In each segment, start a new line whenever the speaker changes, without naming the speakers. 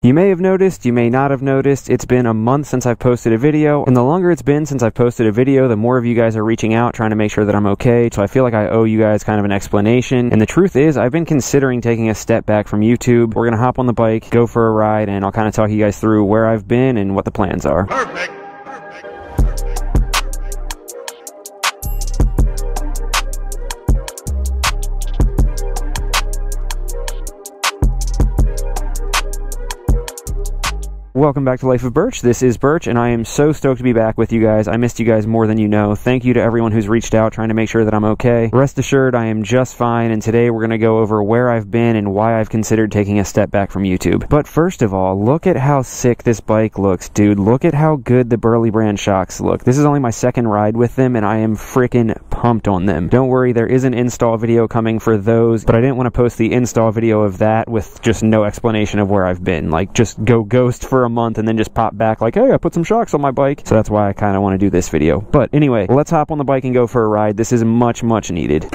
You may have noticed, you may not have noticed, it's been a month since I've posted a video, and the longer it's been since I've posted a video, the more of you guys are reaching out trying to make sure that I'm okay, so I feel like I owe you guys kind of an explanation. And the truth is, I've been considering taking a step back from YouTube. We're gonna hop on the bike, go for a ride, and I'll kind of talk you guys through where I've been and what the plans are.
Perfect.
Welcome back to Life of Birch. This is Birch, and I am so stoked to be back with you guys. I missed you guys more than you know. Thank you to everyone who's reached out trying to make sure that I'm okay. Rest assured, I am just fine, and today we're going to go over where I've been and why I've considered taking a step back from YouTube. But first of all, look at how sick this bike looks, dude. Look at how good the Burley brand shocks look. This is only my second ride with them, and I am freaking pumped on them. Don't worry, there is an install video coming for those, but I didn't want to post the install video of that with just no explanation of where I've been. Like, just go ghost for a month and then just pop back like, hey, I put some shocks on my bike. So that's why I kind of want to do this video. But anyway, let's hop on the bike and go for a ride. This is much needed.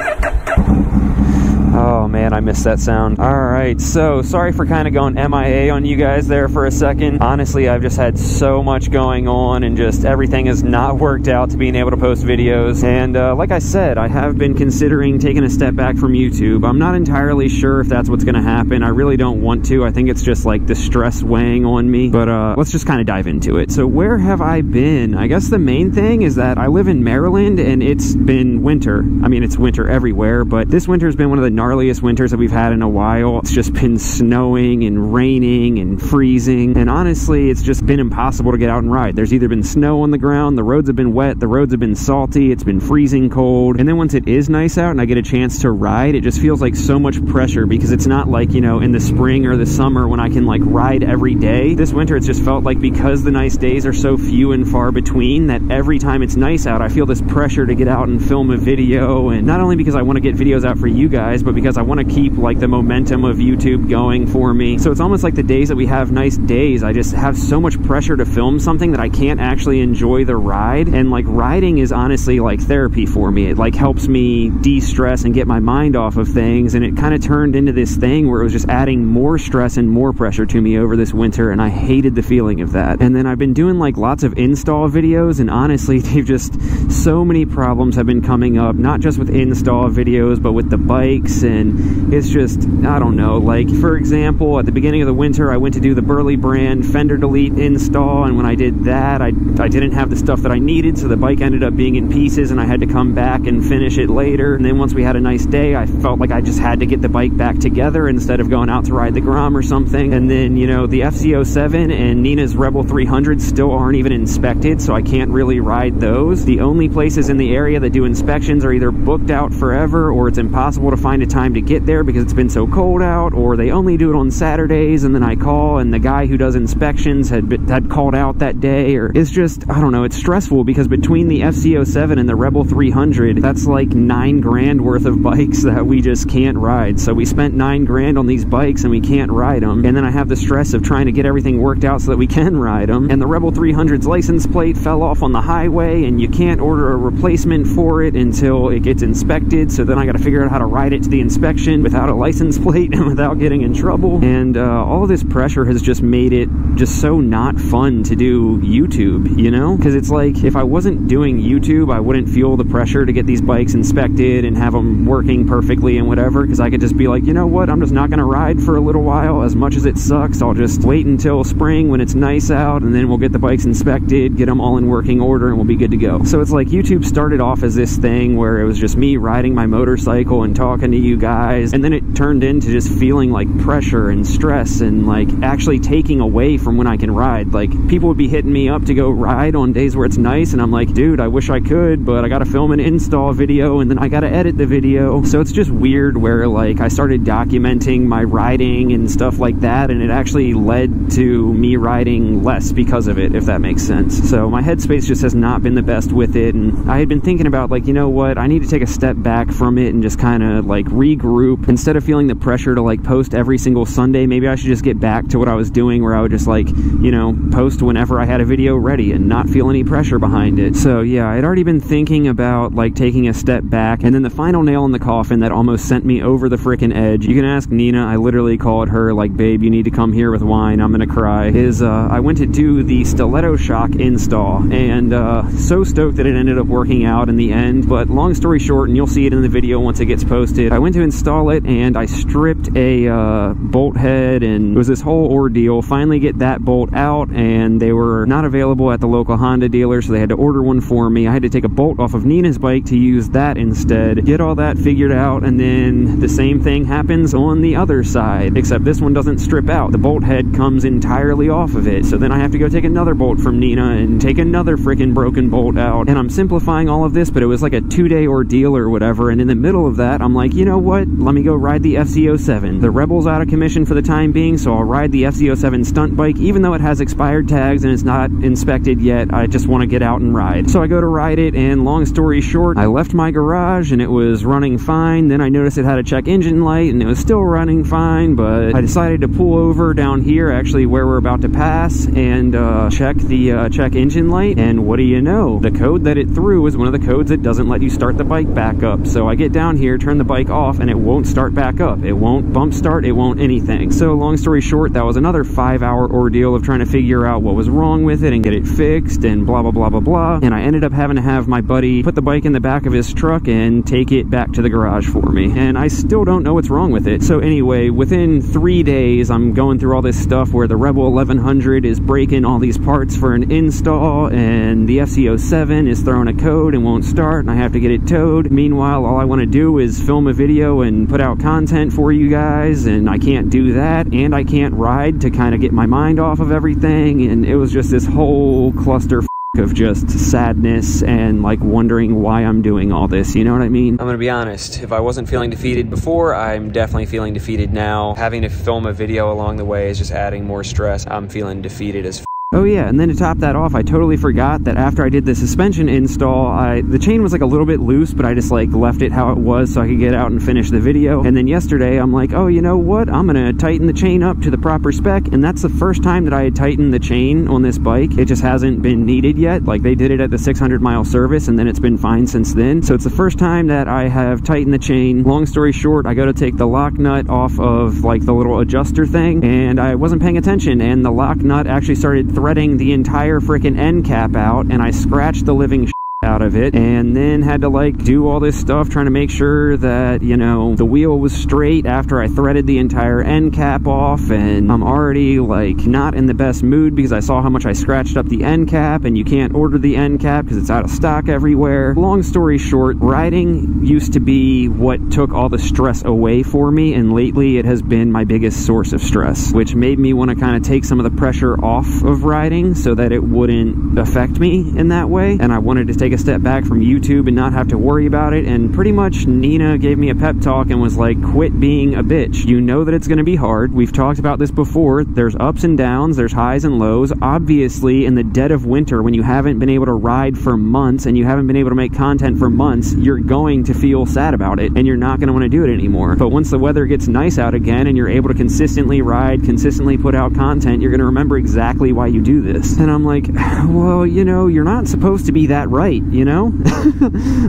Oh man, I missed that sound. Alright, so sorry for kind of going M.I.A. on you guys there for a second. Honestly, I've just had so much going on and just everything has not worked out to being able to post videos. And like I said, I have been considering taking a step back from YouTube. I'm not entirely sure if that's what's going to happen. I really don't want to. I think it's just like the stress weighing on me. But let's just kind of dive into it. So where have I been? I guess the main thing is that I live in Maryland and it's been winter. I mean, it's winter everywhere, but this winter has been one of the gnarliest winters that we've had in a while. It's just been snowing and raining and freezing, and honestly it's just been impossible to get out and ride. There's either been snow on the ground, the roads have been wet, the roads have been salty, it's been freezing cold, and then once it is nice out and I get a chance to ride, it just feels like so much pressure because it's not like, you know, in the spring or the summer when I can like ride every day. This winter it's just felt like because the nice days are so few and far between that every time it's nice out I feel this pressure to get out and film a video, and not only because I want to get videos out for you guys, but because I want to keep like the momentum of YouTube going for me. So it's almost like the days that we have nice days, I just have so much pressure to film something that I can't actually enjoy the ride. And like riding is honestly like therapy for me. It like helps me de-stress and get my mind off of things, and it kind of turned into this thing where it was just adding more stress and more pressure to me over this winter, and I hated the feeling of that. And then I've been doing like lots of install videos, and honestly they've just, so many problems have been coming up, not just with install videos but with the bikes, and it's just, I don't know, like for example at the beginning of the winter I went to do the Burley brand fender delete install, and when I did that I didn't have the stuff that I needed, so the bike ended up being in pieces and I had to come back and finish it later. And then once we had a nice day I felt like I just had to get the bike back together instead of going out to ride the Grom or something. And then, you know, the FC07 and Nina's Rebel 300 still aren't even inspected, so I can't really ride those. The only places in the area that do inspections are either booked out forever or it's impossible to find a time to get there because it's been so cold out, or they only do it on Saturdays and then I call and the guy who does inspections had called out that day. Or it's just, I don't know, it's stressful because between the FC07 and the Rebel 300 that's like $9 grand worth of bikes that we just can't ride. So we spent $9 grand on these bikes and we can't ride them, and then I have the stress of trying to get everything worked out so that we can ride them. And the Rebel 300's license plate fell off on the highway and you can't order a replacement for it until it gets inspected, so then I gotta figure out how to ride it to the inspection without a license plate and without getting in trouble. And all of this pressure has just made it just so not fun to do YouTube, you know? Because it's like, if I wasn't doing YouTube I wouldn't feel the pressure to get these bikes inspected and have them working perfectly and whatever, because I could just be like, you know what, I'm just not gonna ride for a little while. As much as it sucks, I'll just wait until spring when it's nice out, and then we'll get the bikes inspected, get them all in working order, and we'll be good to go. So it's like YouTube started off as this thing where it was just me riding my motorcycle and talking to you guys, and then it turned into just feeling like pressure and stress and like actually taking away from when I can ride. Like people would be hitting me up to go ride on days where it's nice, and I'm like, dude, I wish I could, but I gotta film an install video and then I gotta edit the video. So it's just weird where like I started documenting my riding and stuff like that, and it actually led to me riding less because of it, if that makes sense. So my headspace just has not been the best with it, and I had been thinking about like, you know what, I need to take a step back from it and just kind of like regroup. Instead of feeling the pressure to like post every single Sunday, maybe I should just get back to what I was doing, where I would just like, you know, post whenever I had a video ready and not feel any pressure behind it. So yeah, I'd already been thinking about like taking a step back, and then the final nail in the coffin that almost sent me over the freaking edge, you can ask Nina, I literally called her like, babe, you need to come here with wine, I'm gonna cry, is I went to do the stiletto shock install, and so stoked that it ended up working out in the end. But long story short, and you'll see it in the video once it gets posted, I went to install it and I stripped a bolt head, and it was this whole ordeal. Finally get that bolt out, and they were not available at the local Honda dealer, so they had to order one for me. I had to take a bolt off of Nina's bike to use that instead, get all that figured out, and then the same thing happens on the other side, except this one doesn't strip out. The bolt head comes entirely off of it, so then I have to go take another bolt from Nina and take another freaking broken bolt out. And I'm simplifying all of this, but it was like a 2-day ordeal or whatever, and in the middle of that, I'm like, you know what, let me go ride the FZ07. The Rebel's out of commission for the time being, so I'll ride the FZ07 stunt bike, even though it has expired tags and it's not inspected yet. I just want to get out and ride. So I go to ride it, and long story short, I left my garage and it was running fine. Then I noticed it had a check engine light and it was still running fine, but I decided to pull over down here, actually where we're about to pass, and check the check engine light, and what do you know? The code that it threw is one of the codes that doesn't let you start the bike back up. So I get down here, turn the bike off, and it won't start back up. It won't bump start, it won't anything. So long story short, that was another 5-hour ordeal of trying to figure out what was wrong with it and get it fixed and blah blah blah blah blah. And I ended up having to have my buddy put the bike in the back of his truck and take it back to the garage for me, and I still don't know what's wrong with it. So anyway, within 3 days, I'm going through all this stuff where the Rebel 1100 is breaking all these parts for an install, and the FZ07 is throwing a code and won't start, and I have to get it towed. Meanwhile, all I want to do is film a video and put out content for you guys, and I can't do that, and I can't ride to kind of get my mind off of everything. And it was just this whole cluster of just sadness and like wondering why I'm doing all this, you know what I mean? I'm gonna be honest, if I wasn't feeling defeated before, I'm definitely feeling defeated now. Having to film a video along the way is just adding more stress. I'm feeling defeated as Oh yeah, and then to top that off, I totally forgot that after I did the suspension install, the chain was like a little bit loose, but I just like left it how it was so I could get out and finish the video. And then yesterday, I'm like, oh, you know what? I'm gonna tighten the chain up to the proper spec, and that's the first time that I had tightened the chain on this bike. It just hasn't been needed yet. Like, they did it at the 600-mile service, and then it's been fine since then. So it's the first time that I have tightened the chain. Long story short, I go to take the lock nut off of like the little adjuster thing, and I wasn't paying attention, and the lock nut actually started threading the entire freaking end cap out, and I scratched the living out of it, and then had to like do all this stuff trying to make sure that, you know, the wheel was straight after I threaded the entire end cap off. And I'm already like not in the best mood because I saw how much I scratched up the end cap, and you can't order the end cap because it's out of stock everywhere. Long story short, riding used to be what took all the stress away for me, and lately it has been my biggest source of stress, which made me want to kind of take some of the pressure off of riding so that it wouldn't affect me in that way. And I wanted to take a step back from YouTube and not have to worry about it. And pretty much Nina gave me a pep talk and was like, quit being a bitch. You know that it's going to be hard. We've talked about this before. There's ups and downs, there's highs and lows. Obviously, in the dead of winter, when you haven't been able to ride for months and you haven't been able to make content for months, you're going to feel sad about it, and you're not going to want to do it anymore. But once the weather gets nice out again and you're able to consistently ride, consistently put out content, you're going to remember exactly why you do this. And I'm like, well, you know, you're not supposed to be that right, you know?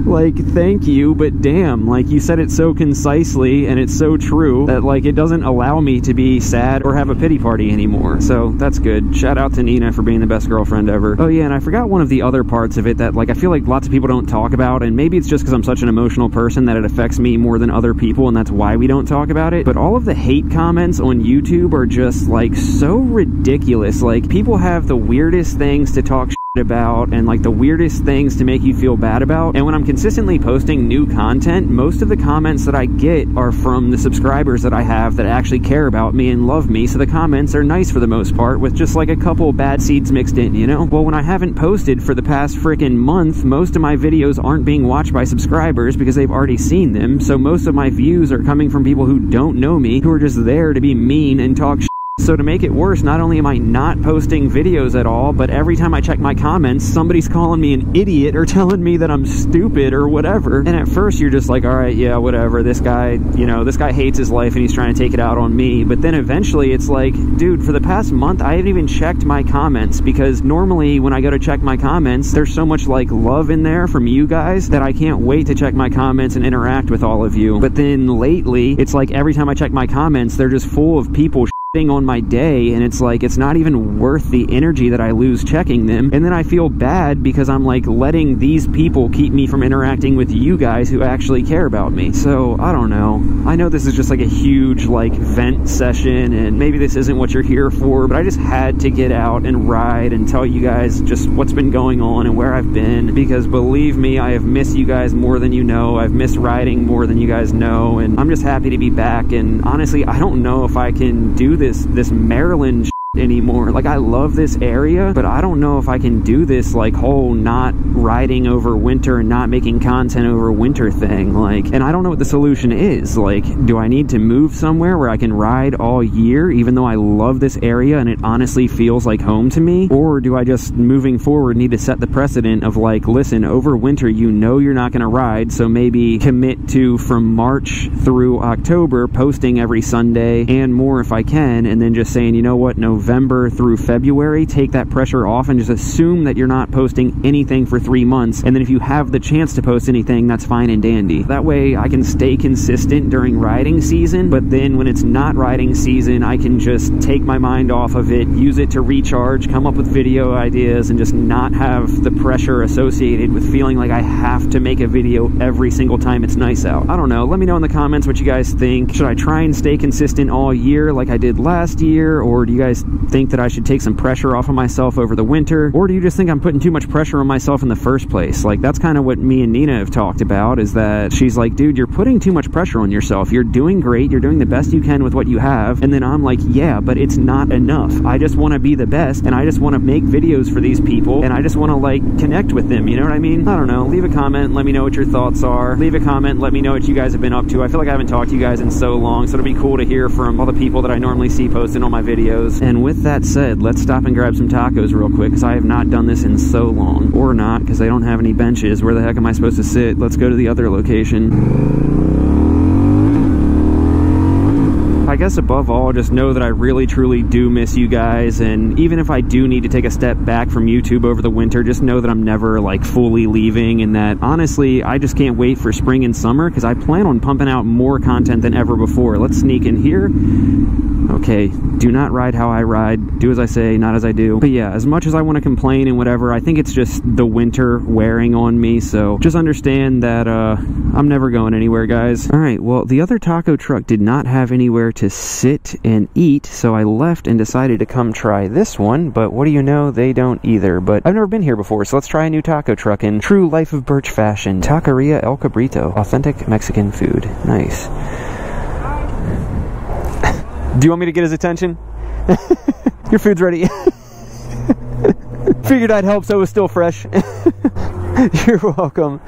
Like, thank you, but damn, like, you said it so concisely and it's so true that like it doesn't allow me to be sad or have a pity party anymore. So that's good. Shout out to Nina for being the best girlfriend ever. Oh yeah, and I forgot one of the other parts of it that like I feel like lots of people don't talk about, and maybe it's just because I'm such an emotional person that it affects me more than other people, and that's why we don't talk about it. But all of the hate comments on YouTube are just like so ridiculous. Like, people have the weirdest things to talk about and like the weirdest things to make you feel bad about. And when I'm consistently posting new content, most of the comments that I get are from the subscribers that I have that actually care about me and love me, so the comments are nice for the most part, with just like a couple bad seeds mixed in, you know? Well, when I haven't posted for the past freaking month, most of my videos aren't being watched by subscribers because they've already seen them, so most of my views are coming from people who don't know me, who are just there to be mean and talk shit. So to make it worse, not only am I not posting videos at all, but every time I check my comments, somebody's calling me an idiot or telling me that I'm stupid or whatever. And at first you're just like, all right, yeah, whatever. This guy, you know, this guy hates his life and he's trying to take it out on me. But then eventually it's like, dude, for the past month, I haven't even checked my comments, because normally when I go to check my comments, there's so much like love in there from you guys that I can't wait to check my comments and interact with all of you. But then lately, it's like every time I check my comments, they're just full of people on my day, and it's like it's not even worth the energy that I lose checking them. And then I feel bad because I'm like letting these people keep me from interacting with you guys who actually care about me. So I don't know. I know this is just like a huge like vent session, and maybe this isn't what you're here for, but I just had to get out and ride and tell you guys just what's been going on and where I've been, because believe me, I have missed you guys more than you know. I've missed riding more than you guys know, and I'm just happy to be back. And honestly, I don't know if I can do this Maryland anymore. Like, I love this area, but I don't know if I can do this like whole not riding over winter and not making content over winter thing. Like, and I don't know what the solution is. Like, do I need to move somewhere where I can ride all year, even though I love this area and it honestly feels like home to me? Or do I just, moving forward, need to set the precedent of like, listen, over winter, you know you're not going to ride, so maybe commit to from March through October posting every Sunday and more if I can, and then just saying, you know what, November through February, take that pressure off and just assume that you're not posting anything for 3 months, and then if you have the chance to post anything, that's fine and dandy. That way I can stay consistent during riding season, but then when it's not riding season, I can just take my mind off of it, use it to recharge, come up with video ideas, and just not have the pressure associated with feeling like I have to make a video every single time it's nice out. I don't know. Let me know in the comments what you guys think. Should I try and stay consistent all year like I did last year, or do you guys think that I should take some pressure off of myself over the winter? Or do you just think I'm putting too much pressure on myself in the first place? Like, that's kind of what me and Nina have talked about, is that she's like, dude, you're putting too much pressure on yourself. You're doing great. You're doing the best you can with what you have. And then I'm like, yeah, but it's not enough. I just want to be the best, and I just want to make videos for these people, and I just want to like connect with them. You know what I mean? I don't know. Leave a comment. Let me know what your thoughts are. Leave a comment. Let me know what you guys have been up to. I feel like I haven't talked to you guys in so long, so it'll be cool to hear from all the people that I normally see posting on my videos. And with that said, let's stop and grab some tacos real quick, because I have not done this in so long. Or not, because they don't have any benches. Where the heck am I supposed to sit? Let's go to the other location. I guess above all, just know that I really truly do miss you guys, and even if I do need to take a step back from YouTube over the winter, just know that I'm never like fully leaving, and that honestly I just can't wait for spring and summer, because I plan on pumping out more content than ever before. Let's sneak in here. Okay, do not ride how I ride. Do as I say, not as I do. But yeah, as much as I want to complain and whatever, I think it's just the winter wearing on me, so just understand that I'm never going anywhere, guys. Alright, well, the other taco truck did not have anywhere to sit and eat, so I left and decided to come try this one, but what do you know, they don't either. But I've never been here before, so let's try a new taco truck in true Life of Birch fashion. Taqueria El Cabrito. Authentic Mexican food. Nice. Do you want me to get his attention? Your food's ready. Figured I'd help so it was still fresh. You're welcome.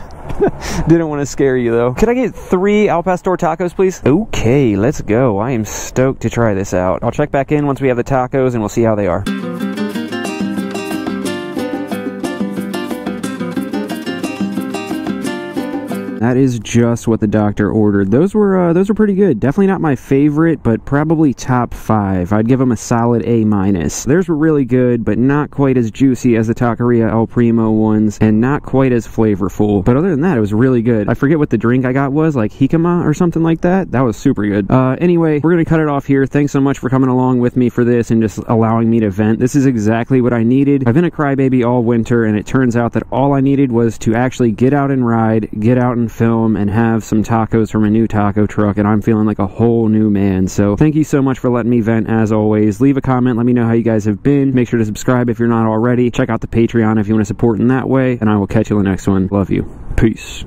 Didn't want to scare you though. Could I get 3 Al Pastor tacos, please? Okay, let's go. I am stoked to try this out. I'll check back in once we have the tacos and we'll see how they are. That is just what the doctor ordered. Those were pretty good. Definitely not my favorite, but probably top 5. I'd give them a solid A-. Theirs were really good, but not quite as juicy as the Taqueria El Primo ones, and not quite as flavorful. But other than that, it was really good. I forget what the drink I got was, like jicama or something like that. That was super good. Anyway, we're gonna cut it off here. Thanks so much for coming along with me for this and just allowing me to vent. This is exactly what I needed. I've been a crybaby all winter, and it turns out that all I needed was to actually get out and ride, get out and film, and have some tacos from a new taco truck, and I'm feeling like a whole new man. So thank you so much for letting me vent. As always, leave a comment, let me know how you guys have been. Make sure to subscribe if you're not already. Check out the Patreon if you want to support in that way, and I will catch you in the next one. Love you. Peace.